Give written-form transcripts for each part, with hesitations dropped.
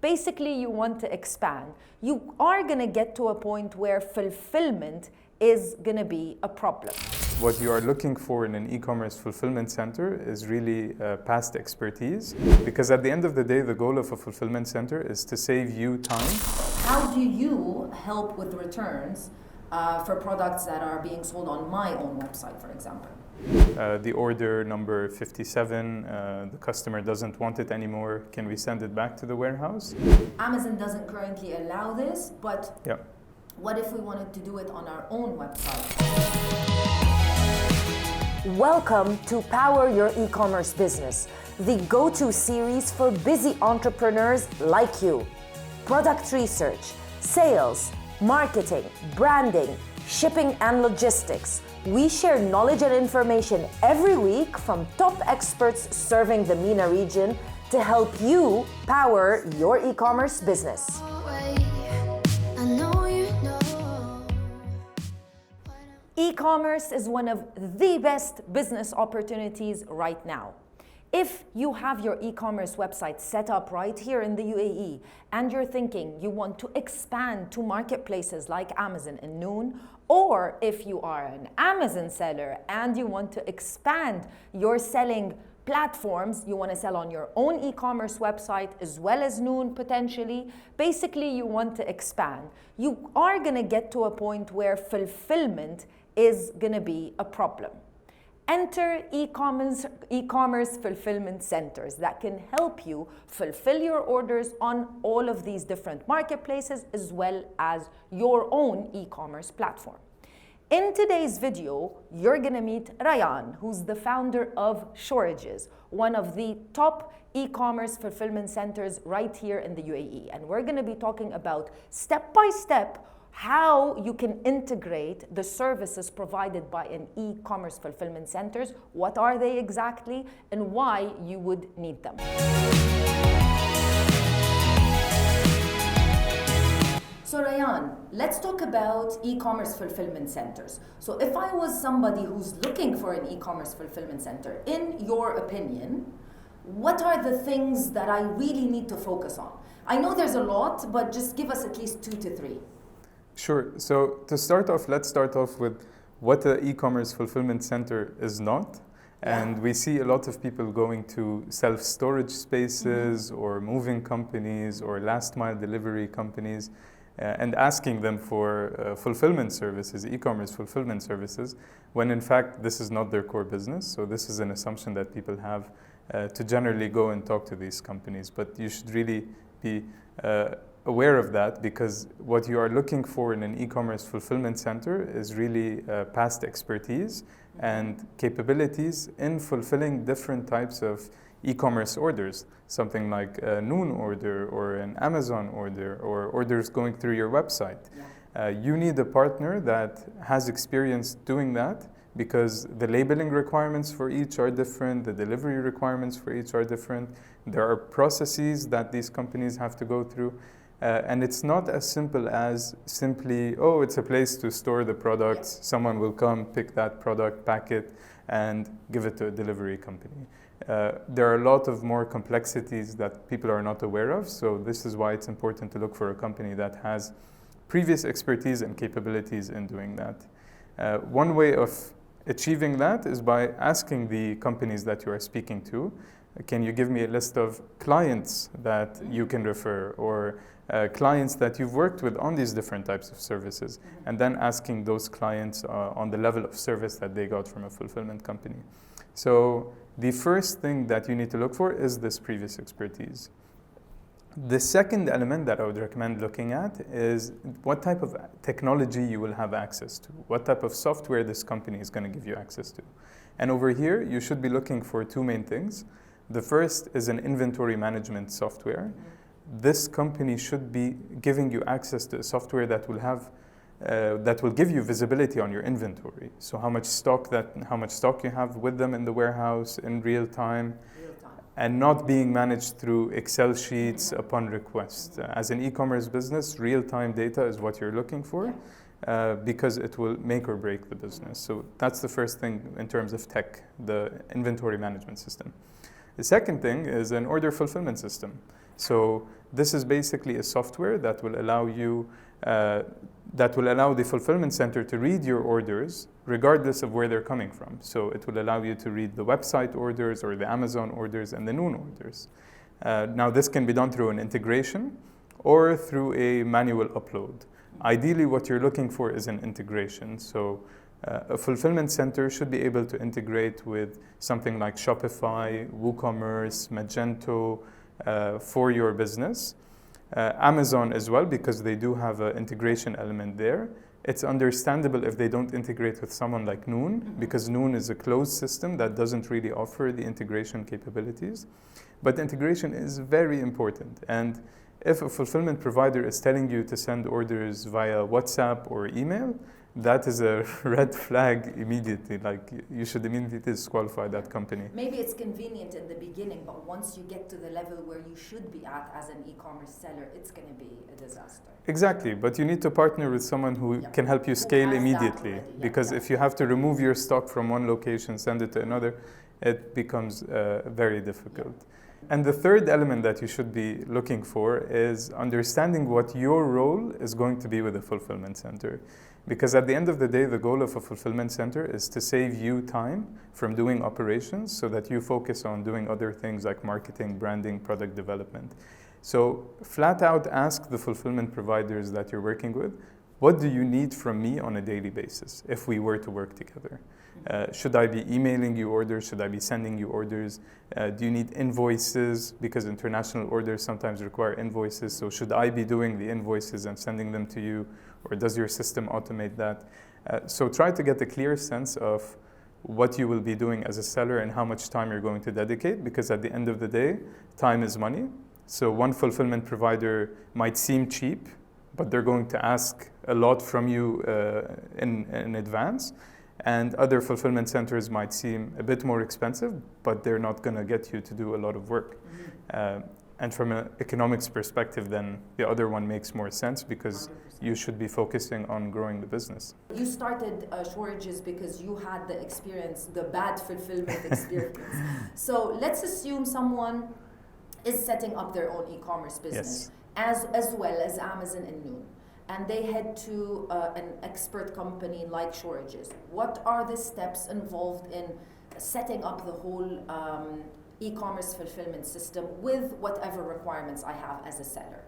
Basically, you want to expand. You are going to get to a point where fulfillment is going to be a problem. What you are looking for in an e-commerce fulfillment center is really past expertise, because at the end of the day, the goal of a fulfillment center is to save you time. How do you help with returns for products that are being sold on my own website, for example? The order number 57, the customer doesn't want it anymore. Can we send it back to the warehouse? Amazon doesn't currently allow this, but yeah. What if we wanted to do it on our own website? Welcome to Power Your E-commerce Business, the go-to series for busy entrepreneurs like you. Product research, sales, marketing, branding, shipping and logistics. We share knowledge and information every week from top experts serving the MENA region to help you power your e-commerce business. E-commerce is one of the best business opportunities right now. If you have your e-commerce website set up right here in the UAE and you're thinking you want to expand to marketplaces like Amazon and Noon, or if you are an Amazon seller and you want to expand your selling platforms, you want to sell on your own e-commerce website as well as Noon potentially, basically you want to expand. You are going to get to a point where fulfillment is going to be a problem. Enter e-commerce fulfillment centers that can help you fulfill your orders on all of these different marketplaces as well as your own e-commerce platform. In today's video, you're going to meet Rayan, who's the founder of Shorages, one of the top e-commerce fulfillment centers right here in the UAE. And we're going to be talking about step-by-step how you can integrate the services provided by an e-commerce fulfillment centers, what are they exactly, and why you would need them. So Rayan, let's talk about e-commerce fulfillment centers. So if I was somebody who's looking for an e-commerce fulfillment center, in your opinion, what are the things that I really need to focus on? I know there's a lot, but just give us at least 2 to 3. Sure. So to start off, let's start off with what an e-commerce fulfillment center is not. And we see a lot of people going to self-storage spaces or moving companies or last-mile delivery companies and asking them for fulfillment services, e-commerce fulfillment services, when in fact this is not their core business. So this is an assumption that people have to generally go and talk to these companies. But you should really be aware of that, because what you are looking for in an e-commerce fulfillment center is really past expertise and capabilities in fulfilling different types of e-commerce orders, something like a Noon order or an Amazon order or orders going through your website. You need a partner that has experience doing that, because the labeling requirements for each are different, the delivery requirements for each are different. There are processes that these companies have to go through. And it's not as simple as simply, oh, it's a place to store the products. Someone will come, pick that product, pack it, and give it to a delivery company. There are a lot of more complexities that people are not aware of. So this is why it's important to look for a company that has previous expertise and capabilities in doing that. One way of achieving that is by asking the companies that you are speaking to, can you give me a list of clients that you can refer, or clients that you've worked with on these different types of services, and then asking those clients on the level of service that they got from a fulfillment company. So the first thing that you need to look for is this previous expertise. The second element that I would recommend looking at is what type of technology you will have access to, what type of software this company is going to give you access to. And over here, you should be looking for 2 main things. The first is an inventory management software. This company should be giving you access to a software that will give you visibility on your inventory. So how much stock you have with them in the warehouse in real time, and not being managed through Excel sheets upon request. As an e-commerce business, real-time data is what you're looking for, because it will make or break the business. So that's the first thing in terms of tech, the inventory management system. The second thing is an order fulfillment system. So This is basically a software that will allow you, that will allow the fulfillment center to read your orders regardless of where they're coming from. So it will allow you to read the website orders or the Amazon orders and the Noon orders. Now this can be done through an integration or through a manual upload. Ideally, what you're looking for is an integration. So a fulfillment center should be able to integrate with something like Shopify, WooCommerce, Magento for your business. Amazon as well, because they do have an integration element there. It's understandable if they don't integrate with someone like Noon, because Noon is a closed system that doesn't really offer the integration capabilities. But integration is very important. And if a fulfillment provider is telling you to send orders via WhatsApp or email, that is a red flag immediately. Like, you should immediately disqualify that company. Maybe it's convenient in the beginning, but once you get to the level where you should be at as an e-commerce seller, it's going to be a disaster. Exactly, but you need to partner with someone who can help you scale immediately. Because if you have to remove your stock from one location, send it to another, it becomes very difficult. And the third element that you should be looking for is understanding what your role is going to be with a fulfillment center. Because at the end of the day, the goal of a fulfillment center is to save you time from doing operations so that you focus on doing other things like marketing, branding, product development. So flat out ask the fulfillment providers that you're working with, what do you need from me on a daily basis if we were to work together? Should I be emailing you orders? Should I be sending you orders? Do you need invoices? Because international orders sometimes require invoices. So should I be doing the invoices and sending them to you? Or does your system automate that? So try to get a clear sense of what you will be doing as a seller and how much time you're going to dedicate. Because at the end of the day, time is money. So one fulfillment provider might seem cheap, but they're going to ask a lot from you in advance. And other fulfillment centers might seem a bit more expensive, but they're not going to get you to do a lot of work. And from an economics perspective, then the other one makes more sense because 100%. You should be focusing on growing the business. You started Shorages because you had the experience, the bad fulfillment experience. So let's assume someone is setting up their own e-commerce business, yes, as well as Amazon and Noon. And they head to an expert company like Shorages. What are the steps involved in setting up the whole e-commerce fulfillment system with whatever requirements I have as a seller?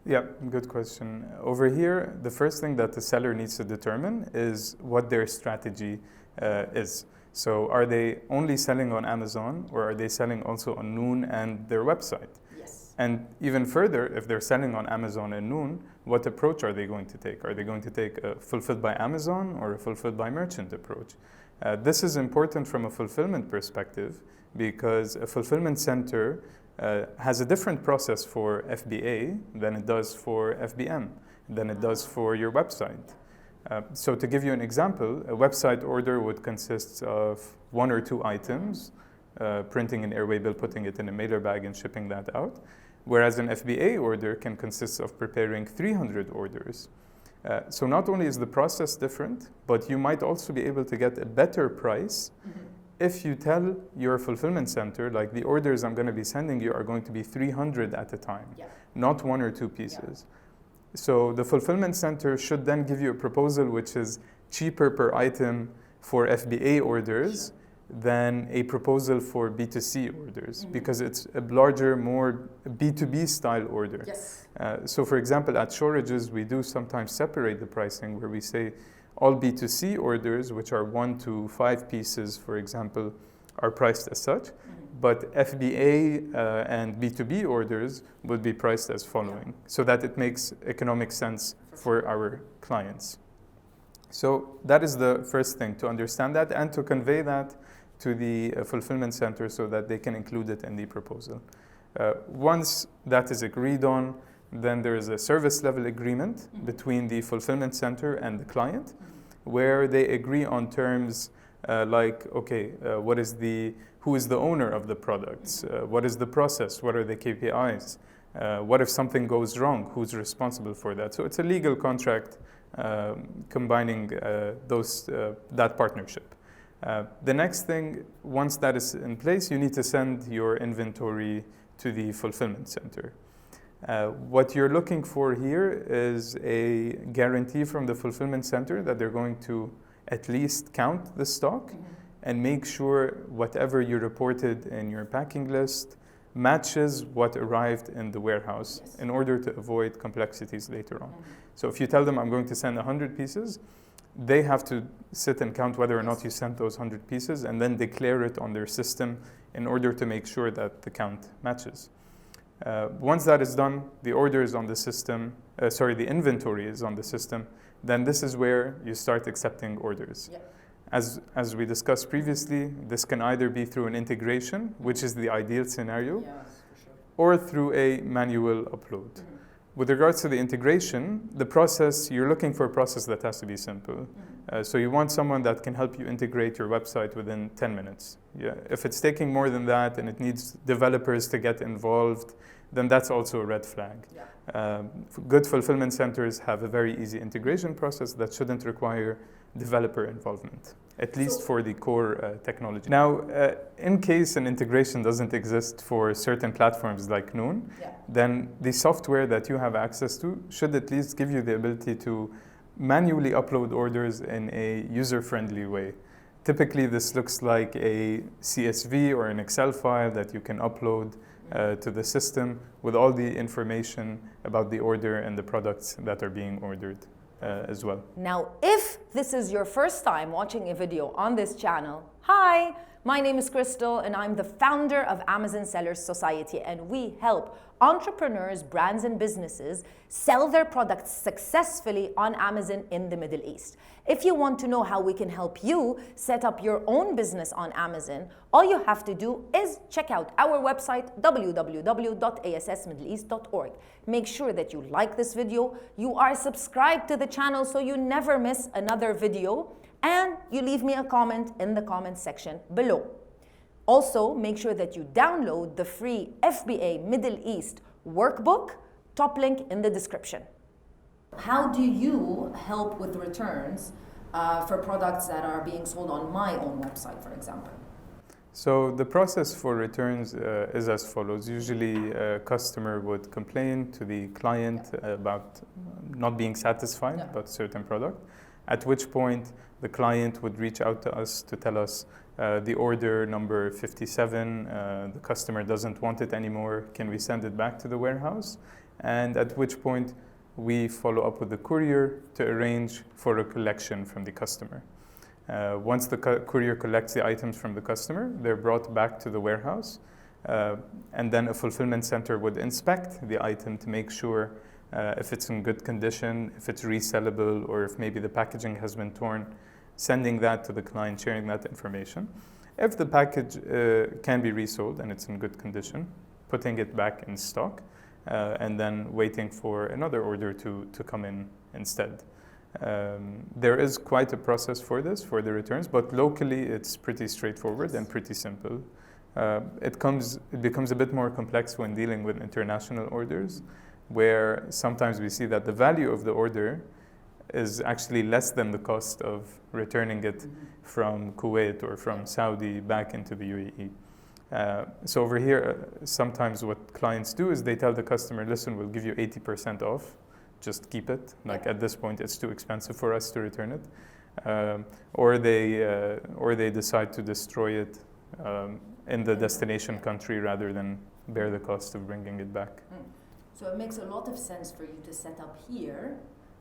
Yeah, good question. Over here, the first thing that the seller needs to determine is what their strategy is. So are they only selling on Amazon, or are they selling also on Noon and their website? Yes. And even further, if they're selling on Amazon and Noon, what approach are they going to take? Are they going to take a fulfilled by Amazon or a fulfilled by merchant approach? This is important from a fulfillment perspective because a fulfillment center has a different process for FBA than it does for FBM, than it does for your website. So to give you an example, a website order would consist of 1 or 2 items, printing an airway bill, putting it in a mailer bag and shipping that out. Whereas an FBA order can consist of preparing 300 orders. So not only is the process different, but you might also be able to get a better price if you tell your fulfillment center, like, the orders I'm going to be sending you are going to be 300 at a time, not 1 or 2 pieces. So the fulfillment center should then give you a proposal which is cheaper per item for FBA orders than a proposal for B2C orders, because it's a larger, more B2B style order. Yes. So for example, at Shorages, we do sometimes separate the pricing where we say all B2C orders, which are 1 to 5 pieces, for example, are priced as such, but FBA and B2B orders would be priced as following, so that it makes economic sense for our clients. So that is the first thing, to understand that and to convey that to the fulfillment center so that they can include it in the proposal. Once that is agreed on, then there is a service level agreement between the fulfillment center and the client, where they agree on terms like, okay, who is the owner of the products? What is the process? What are the KPIs? What if something goes wrong? Who's responsible for that? So it's a legal contract combining that partnership. The next thing, once that is in place, you need to send your inventory to the fulfillment center. What you're looking for here is a guarantee from the fulfillment center that they're going to at least count the stock and make sure whatever you reported in your packing list matches what arrived in the warehouse in order to avoid complexities later on. So if you tell them I'm going to send 100 pieces, they have to sit and count whether or not you sent those 100 pieces and then declare it on their system in order to make sure that the count matches. Once that is done, the order is on the system, the inventory is on the system, then this is where you start accepting orders. Yeah. As we discussed previously, this can either be through an integration, which is the ideal scenario, or through a manual upload. With regards to the integration, the process, you're looking for a process that has to be simple. So you want someone that can help you integrate your website within 10 minutes. Yeah. If it's taking more than that and it needs developers to get involved, then that's also a red flag. Yeah. Good fulfillment centers have a very easy integration process that shouldn't require developer involvement, at least for the core technology. Now, in case an integration doesn't exist for certain platforms like Noon, then the software that you have access to should at least give you the ability to manually upload orders in a user-friendly way. Typically, this looks like a CSV or an Excel file that you can upload to the system with all the information about the order and the products that are being ordered as well. Now, if this is your first time watching a video on this channel, hi, my name is Crystal and I'm the founder of Amazon Sellers Society, and we help entrepreneurs, brands and businesses sell their products successfully on Amazon in the Middle East. If you want to know how we can help you set up your own business on Amazon, all you have to do is check out our website www.assmiddleeast.org. Make sure that you like this video, you are subscribed to the channel so you never miss another video, and you leave me a comment in the comment section below. Also, make sure that you download the free FBA Middle East workbook, top link in the description. How do you help with returns for products that are being sold on my own website, for example? So the process for returns is as follows. Usually a customer would complain to the client about not being satisfied about a certain product, at which point the client would reach out to us to tell us the order number 57, the customer doesn't want it anymore, can we send it back to the warehouse? And at which point we follow up with the courier to arrange for a collection from the customer. Once the courier collects the items from the customer, they're brought back to the warehouse, and then a fulfillment center would inspect the item to make sure if it's in good condition, if it's resellable, or if maybe the packaging has been torn, sending that to the client, sharing that information. If the package can be resold and it's in good condition, putting it back in stock, and then waiting for another order to come in instead. There is quite a process for this, for the returns, but locally it's pretty straightforward and pretty simple. It becomes a bit more complex when dealing with international orders, where sometimes we see that the value of the order is actually less than the cost of returning it from Kuwait or from Saudi back into the UAE. So over here, sometimes what clients do is they tell the customer, listen, we'll give you 80% off, just keep it. Like at this point, it's too expensive for us to return it. Or they decide to destroy it in the destination country rather than bear the cost of bringing it back. So it makes a lot of sense for you to set up here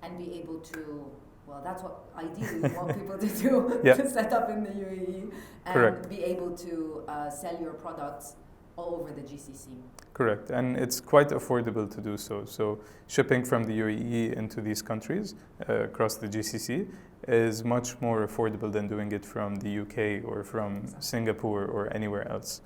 and be able to, well, that's what ideally we want people to do, to set up in the UAE and be able to sell your products all over the GCC. Correct, and it's quite affordable to do so. So shipping from the UAE into these countries across the GCC is much more affordable than doing it from the UK or from Singapore or anywhere else,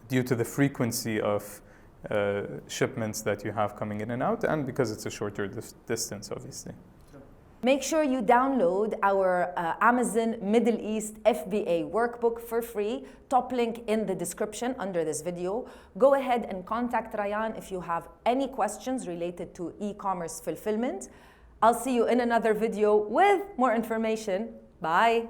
due to the frequency of shipments that you have coming in and out, and because it's a shorter distance, obviously. Make sure you download our Amazon Middle East FBA workbook for free. Top link in the description under this video. Go ahead and contact Rayan if you have any questions related to e-commerce fulfillment. I'll see you in another video with more information. Bye.